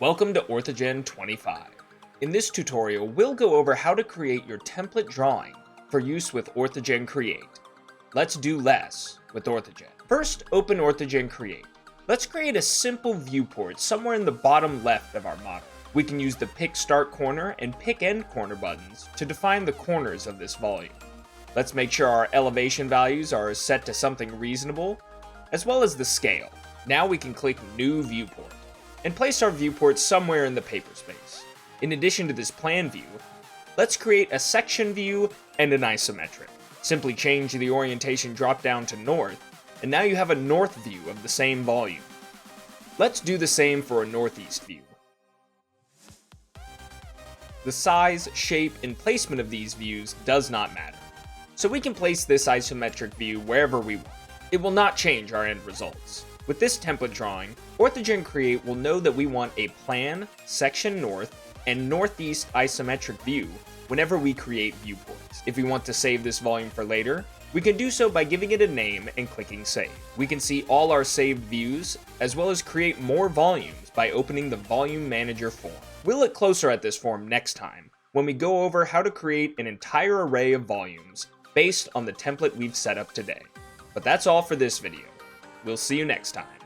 Welcome to OrthoGen 25. In this tutorial, we'll go over how to create your template drawing for use with OrthoGen Create. Let's do less with OrthoGen. First, open OrthoGen Create. Let's create a simple viewport somewhere in the bottom left of our model. We can use the Pick Start Corner and Pick End Corner buttons to define the corners of this volume. Let's make sure our elevation values are set to something reasonable, as well as the scale. Now we can click New Viewport and place our viewport somewhere in the paper space. In addition to this plan view, let's create a section view and an isometric. Simply change the orientation drop-down to north, and now you have a north view of the same volume. Let's do the same for a northeast view. The size, shape, and placement of these views does not matter, so we can place this isometric view wherever we want. It will not change our end results. With this template drawing, OrthoGen Create will know that we want a plan, section north, and northeast isometric view whenever we create viewports. If we want to save this volume for later, we can do so by giving it a name and clicking Save. We can see all our saved views, as well as create more volumes by opening the Volume Manager form. We'll look closer at this form next time, when we go over how to create an entire array of volumes based on the template we've set up today. But that's all for this video. We'll see you next time.